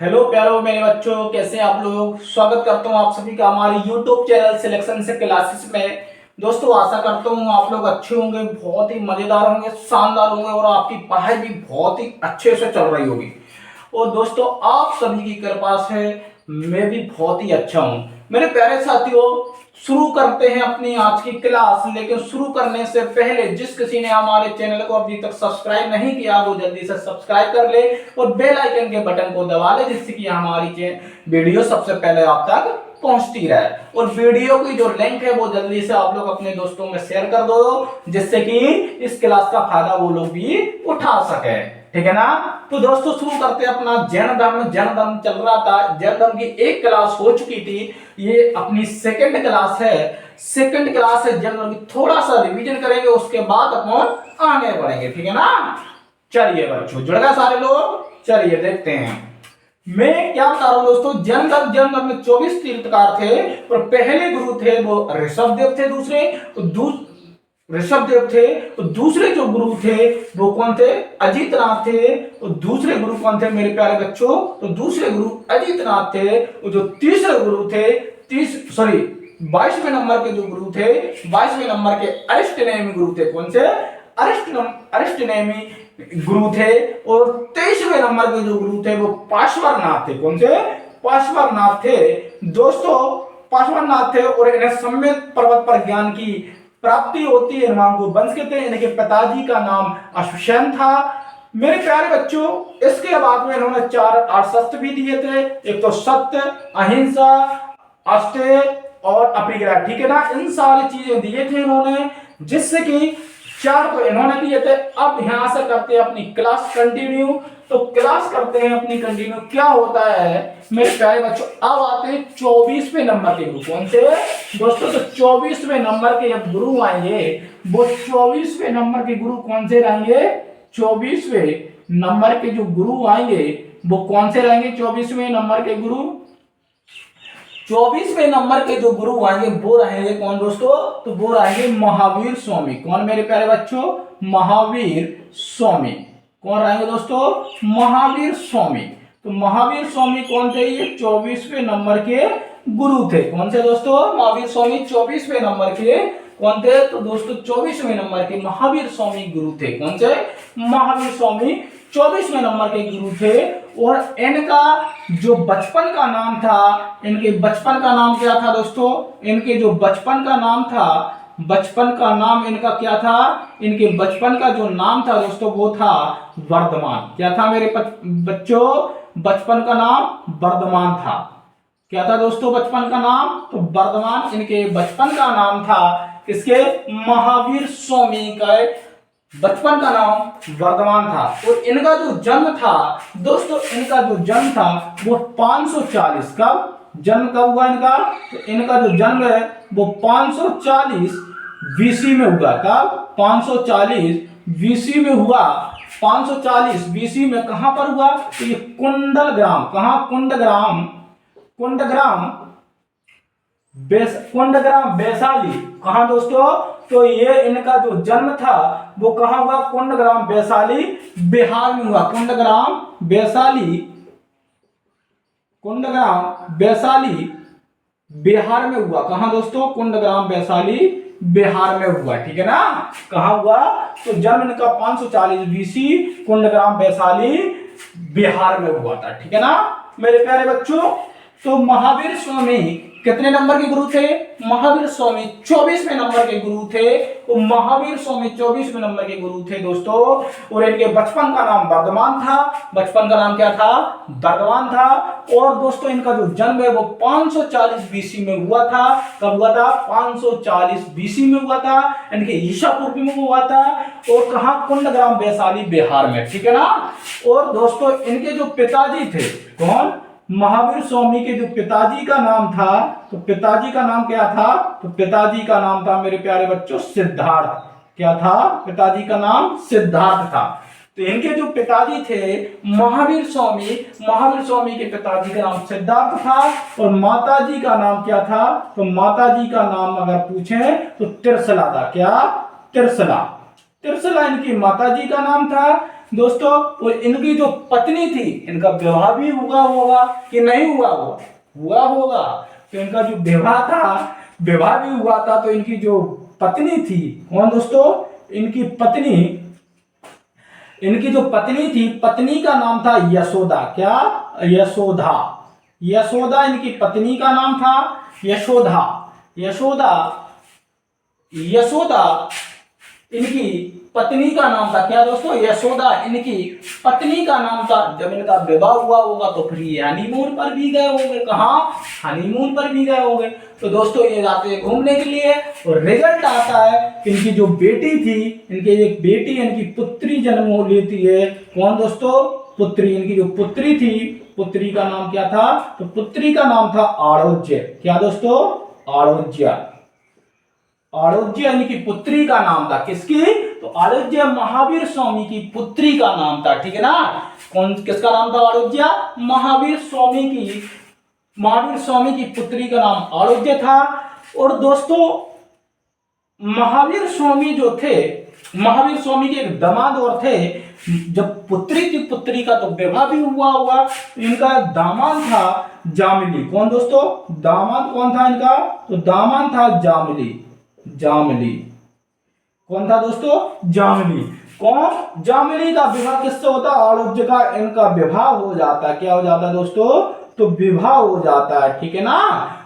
Hello प्यारो मेरे बच्चों, कैसे हैं आप लोग। स्वागत करता हूं आप सभी का हमारे YouTube चैनल सिलेक्शन से क्लासेस में। दोस्तों आशा करता हूं आप लोग अच्छे होंगे, बहुत ही मजेदार होंगे, शानदार होंगे और आपकी पढ़ाई भी बहुत ही अच्छे से चल रही होगी। और दोस्तों आप सभी की कृपा से मैं भी बहुत ही अच्छा हूं। मेरे प्यारे साथियों, शुरू करते हैं अपनी आज की क्लास। लेकिन शुरू करने से पहले जिस किसी ने हमारे चैनल को अभी तक सब्सक्राइब नहीं किया वो जल्दी से सब्सक्राइब कर ले और बेल आइकन के बटन को दबा ले, जिससे कि हमारी वीडियो सबसे पहले आप तक पहुंचती रहे। और वीडियो की जो लिंक है वो जल्दी से आप लोग अपने दोस्तों में शेयर कर दो, जिससे कि इस क्लास का फायदा वो लोग भी उठा सके। ठीक है ना। तो दोस्तों शुरू करते हैं अपना जैन धर्म चल रहा था। जैन धर्म की एक क्लास हो चुकी थी, ये अपनी सेकंड क्लास है। सेकंड क्लास है जैन धर्म की, थोड़ा सा रिवीजन करेंगे, उसके बाद अपन आगे बढ़ेंगे। ठीक है ना। चलिए बच्चों, जुड़ गए सारे लोग। चलिए देखते हैं मैं क्या बता रहा हूं दोस्तों। जैन धर्म में 24 तीर्थकार थे और पहले गुरु थे वो ऋषभ देव थे। ऋषभ देव थे। तो दूसरे जो गुरु थे वो कौन थे? अजीत नाथ थे। और दूसरे गुरु कौन थे मेरे प्यारे बच्चों? तो दूसरे गुरु अजीत नाथ थे। और जो तीसरे गुरु थे 22वें नंबर के जो गुरु थे, 22वें नंबर के अरिष्ट नेमी गुरु थे। कौन से? अरिष्ट नेमी गुरु थे। और 23वें नंबर के जो गुरु थे वो पार्श्वनाथ थे। कौन से? पार्श्वनाथ थे दोस्तों। पार्श्वनाथ थे और इन्हें सम्यक पर्वत पर ज्ञान की प्राप्ति होती है। इन्हें को वंश कहते हैं। इनके पिताजी का नाम अश्वसेन था। मेरे प्यारे बच्चों, इसके बाद में इन्होंने 4 आर्षस्त्र भी दिए थे। एक तो सत्य, अहिंसा, अस्तेय और अपिग्रह। ठीक है ना। इन सारी चीजें दिए थे इन्होंने, जिससे कि 4 तो इन्होंने दिए थे। अब यहां से करते हैं अपनी क्लास कंटिन्यू। तो क्लास करते हैं अपनी कंटिन्यू। क्या होता है मेरे प्यारे बच्चों, अब आते हैं 24वें नंबर के गुरु। कौन से दोस्तों? तो 24वें नंबर के जब गुरु आएंगे वो 24वें नंबर के गुरु कौन से रहेंगे? 24वें नंबर के जो गुरु आएंगे वो कौन से रहेंगे? 24वें नंबर के गुरु 24वें नंबर के जो गुरु आएंगे वो रहेंगे कौन दोस्तों? तो वो रहेंगे महावीर स्वामी। कौन मेरे प्यारे बच्चों? महावीर स्वामी। कौन रहेंगे दोस्तों? महावीर स्वामी। तो महावीर स्वामी कौन थे? ये 24वें नंबर के गुरु थे। कौन से दोस्तों? महावीर स्वामी 24वें नंबर के कौन थे? तो दोस्तों 24वें नंबर के महावीर स्वामी गुरु थे। कौन से? महावीर स्वामी 24वें नंबर के गुरु थे। और इनका जो बचपन का नाम था, इनके बचपन का नाम क्या था दोस्तों? इनके जो बचपन का नाम था, बचपन का नाम इनका क्या था? इनके बचपन का जो नाम था दोस्तों वो था वर्धमान। क्या था मेरे बच्चों? बचपन का नाम वर्धमान था। क्या था दोस्तों बचपन का नाम? तो वर्धमान। इनके बचपन का नाम था किसके? महावीर स्वामी का बचपन का नाम वर्धमान था। और इनका जो जन्म था दोस्तों, इनका जो जन्म था वो 540 कब जन्म कब हुआ इनका? तो इनका जो जन्म है वो 540 बीसी में हुआ। कब? 540 बीसी में हुआ। 540 बीसी में कहां पर हुआ? तो ये कुंडलग्राम। कहां? कुंडग्राम। कुंडग्राम वैशाली। कहां दोस्तों? तो ये इनका जो जन्म था वो कहां हुआ? कुंडग्राम वैशाली बिहार में हुआ। कुंडग्राम वैशाली बिहार में हुआ। कहां दोस्तों? कुंडग्राम वैशाली बिहार में हुआ। ठीक है ना। कहां हुआ? तो जन्म इनका 540 बीसी कुंडग्राम वैशाली बिहार में हुआ था। ठीक है ना मेरे प्यारे बच्चों। तो महावीर स्वामी कितने नंबर के गुरु थे? महावीर स्वामी 24वें नंबर के गुरु थे। तो महावीर स्वामी 24वें नंबर के गुरु थे दोस्तों। और इनके बचपन का नाम वर्धमान था। बचपन का नाम क्या था? वर्धमान था। और दोस्तों इनका जो जन्म है वो 540 बीसी में हुआ था। कब हुआ था? 540 बीसी में हुआ था। इनके ईसा पूर्व में हुआ था। और कहां? कुंडग्राम वैशाली बिहार में। ठीक है ना। और दोस्तों इनके जो पिताजी थे, कौन? महावीर स्वामी के जो पिताजी का नाम था, तो पिताजी का नाम क्या था? तो पिताजी का नाम था मेरे प्यारे बच्चों सिद्धार्थ। क्या था? पिताजी का नाम सिद्धार्थ था। तो इनके जो पिताजी थे महावीर स्वामी के पिताजी का नाम सिद्धार्थ था। और माताजी का नाम क्या था? तो माताजी का नाम अगर पूछें तो त्रिशला था। क्या? त्रिशला इनकी माताजी का नाम था। दोस्तों, और इनकी जो पत्नी थी, इनका विवाह भी हुआ होगा कि नहीं हुआ होगा? हुआ होगा। तो इनका जो विवाह भी हुआ था, तो इनकी जो पत्नी थी, कौन दोस्तों? इनकी जो पत्नी थी, पत्नी का नाम था यशोदा। क्या? यशोदा। यशोदा इनकी पत्नी का नाम था। यशोदा। यशोदा। यशोदा इनकी पत्नी का नाम था। क्या दोस्तों? यशोदा इनकी पत्नी का नाम था। जब इनका विवाह हुआ होगा तो फिर ये हनीमून पर भी गए होंगे। कहाँ? हनीमून पर भी गए होंगे। तो दोस्तों, ये जाते हैं घूमने के लिए, और रिजल्ट आता है, इनकी जो बेटी थी, इनकी एक बेटी, इनकी पुत्री जन्म हो लेती है। कौन दोस्तों? पुत्री। इनकी जो पुत्री थी, पुत्री का नाम क्या था? तो पुत्री का नाम था आरोज्य। क्या दोस्तों? आरोज्य। आरोज्य इनकी पुत्री का नाम था। किसकी? तो आरोज्य महावीर स्वामी की पुत्री का नाम था। ठीक है ना? किसका नाम था? आरोज्य। महावीर स्वामी की पुत्री का नाम आरोग्य था। और दोस्तों, महावीर स्वामी जो थे, महावीर स्वामी के एक दामाद और थे। जब पुत्री का तो विवाह भी हुआ होगा। इनका दामाद था जामिली। कौन दोस्तों? दामाद कौन था इनका? तो दामाद था जामिली। जामिली। कौन था दोस्तों? जामिली। कौन? जामिली का विवाह किससे होता? आरोग्य का इनका विवाह हो जाता। क्या हो जाता दोस्तों? तो विवाह हो जाता है। ठीक है ना?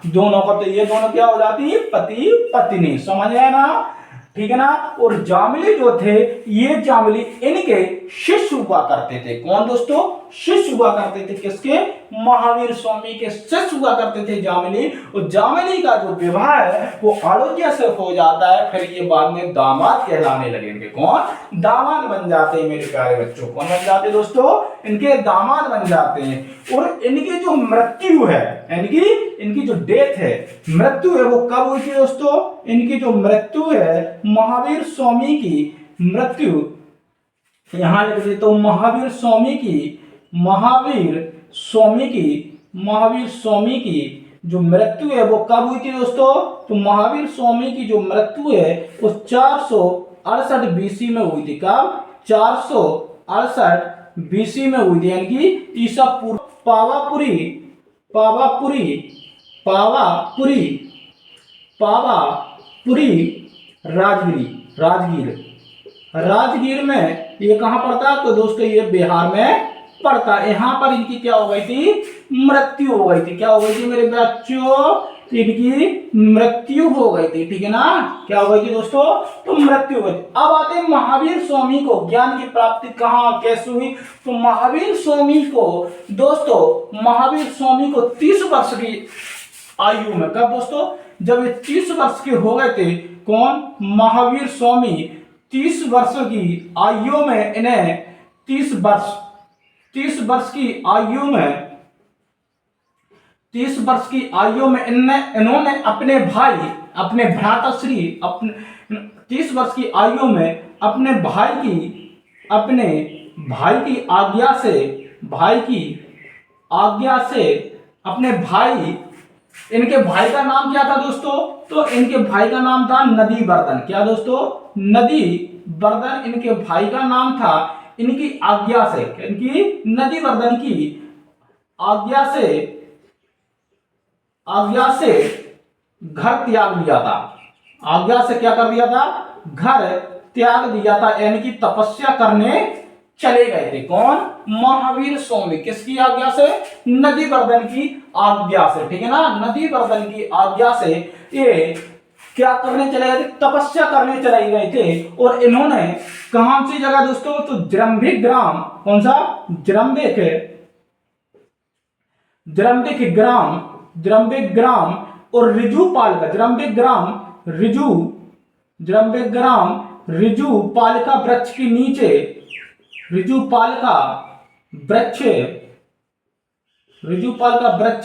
दोनों का, तो ये दोनों क्या हो जाती है? पति पत्नी। समझ आया ना? ठीक है ना? और जामिली जो थे, ये जामिली इनके शिष्य हुआ करते थे। कौन दोस्तों? शिष्य हुआ करते थे। किसके? महावीर स्वामी के शिष्य हुआ करते थे जामिली। और जामिली का जो विवाह है वो आरोग्य से हो जाता है। फिर ये बाद में दामाद कहलाने लगेंगे। कौन? दामाद बन जाते हैं मेरे प्यारे बच्चों। कौन बन जाते दोस्तों? इनके दामाद बन जाते हैं। और इनकी जो मृत्यु है, इनकी जो डेथ है, मृत्यु है, वो कब हुई थी दोस्तों? इनकी जो मृत्यु है, महावीर स्वामी की मृत्यु, यहां लिख देता हूं, महावीर स्वामी की जो मृत्यु है वो कब हुई थी दोस्तों? तो महावीर स्वामी की जो मृत्यु है वो 468 बीसी में हुई थी। कब? 468 बीसी में हुई थी। यानी कि ईसा पूर्व पावापुरी राजगीर में ये कहां पड़ता है? तो दोस्तों, ये बिहार में पड़ता है। यहां पर इनकी क्या हो गई थी? मृत्यु हो गई थी। क्या हो गई थी मेरे बच्चों? इनकी मृत्यु हो गई थी। ठीक है ना? क्या हो गई थी दोस्तों? तो मृत्यु हो गई। अब आते हैं महावीर स्वामी को। ज्ञान की प्राप्ति कहां कैसे हुई? तो महावीर स्वामी को दोस्तों, 30 वर्ष की आयु में, कब दोस्तों? जब ये 30 वर्ष के हो गए थे। कौन? महावीर स्वामी 30 वर्ष की आयु में, इन्हें 30 वर्ष की आयु में, 30 वर्ष की आयु में इन्होंने अपने भ्राताश्री, 30 वर्ष की आयु में अपने भाई की आज्ञा से अपने भाई, इनके भाई का नाम क्या था दोस्तों? तो इनके भाई का नाम था नदीवर्धन। क्या दोस्तों? नदीवर्धन इनके भाई का नाम था। इनकी आज्ञा से, नदीवर्धन की आज्ञा से घर त्याग दिया था। आज्ञा से क्या कर दिया था? घर त्याग दिया था। यानी कि तपस्या करने चले गए थे। कौन? महावीर स्वामी। किसकी आज्ञा से? नदीवर्धन की आज्ञा से। ठीक है ना? नदीवर्धन की आज्ञा से ये क्या करने चले गए थे? तपस्या करने चले गए थे। और इन्होंने कहां सी जगह दोस्तों? तो जरंभिक ग्राम। कौन सा? जरंभिक ग्राम और रिजुपाल का, जरंभिक ग्राम रिजुपालिका वृक्ष के नीचे, रिजुपालिका वृक्ष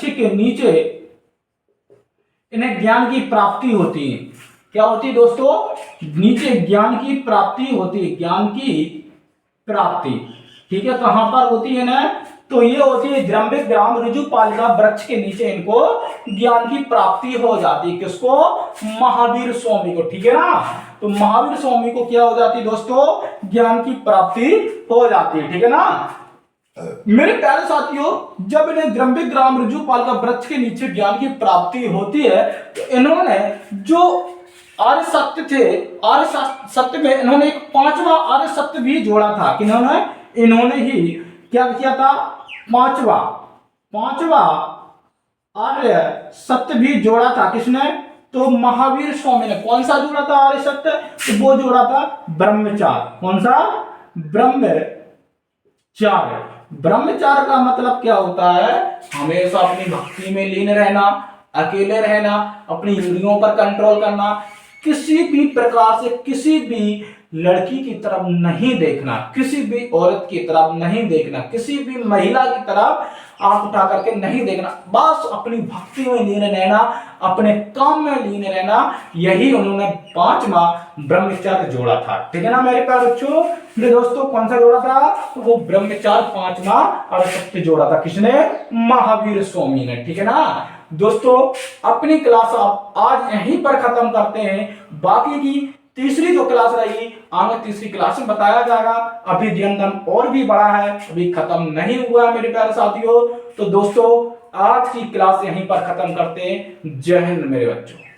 के नीचे इन्हें ज्ञान की प्राप्ति होती है। क्या होती है दोस्तों? नीचे ज्ञान की प्राप्ति होती है। ज्ञान की प्राप्ति, ठीक है, कहां पर होती है ना? तो ये होती है जरंभिक ग्राम रिजुपालिका वृक्ष के नीचे इनको ज्ञान की प्राप्ति हो जाती है। किसको? महावीर स्वामी को। ठीक है ना? तो महावीर स्वामी को क्या हो जाती है दोस्तों, ज्ञान की प्राप्ति हो जाती है। ठीक है ना मेरे प्यारे साथियों, जब इन्हें द्रंबिग्राम ऋजुपाल का वृक्ष के नीचे ज्ञान की प्राप्ति होती है तो इन्होंने जो आर्य सत्य थे, आर्य सत्य में इन्होंने एक पांचवा आर्य सत्य भी जोड़ा था। कि इन्होंने ही क्या किया था, पांचवा आर्य सत्य भी जोड़ा था। किसने, तो महावीर स्वामी ने। कौन सा जोड़ा था आर्य सत्य, तो वो जोड़ा था ब्रह्मचार्य। कौन सा, ब्रह्मचार्य। ब्रह्मचार्य का मतलब क्या होता है, हमेशा अपनी भक्ति में लीन रहना, अकेले रहना, अपनी इंद्रियों पर कंट्रोल करना, किसी भी प्रकार से किसी भी लड़की की तरफ नहीं देखना, किसी भी औरत की तरफ नहीं देखना, किसी भी महिला की तरफ आंख उठा करके नहीं देखना, बस अपनी भक्ति में लीन रहना, अपने काम में लीन रहना। यही उन्होंने पांचवा ब्रह्मचार्य जोड़ा था। ठीक है ना मेरे प्यारे बच्चों, मेरे दोस्तों कौन सा जोड़ा था, तो वो ब्रह्मचार्य पांचवा और सत्य जोड़ा था। किसने, महावीर स्वामी ने। ठीक है ना दोस्तों, अपनी क्लास आप आज यहीं पर खत्म करते हैं। बाकी की तीसरी जो क्लास रही आगे तीसरी क्लास में बताया जाएगा। अभी अध्ययन और भी बड़ा है, अभी खत्म नहीं हुआ है मेरे प्यारे साथियों। तो दोस्तों आज की क्लास यहीं पर खत्म करते हैं। जय हिंद मेरे बच्चों।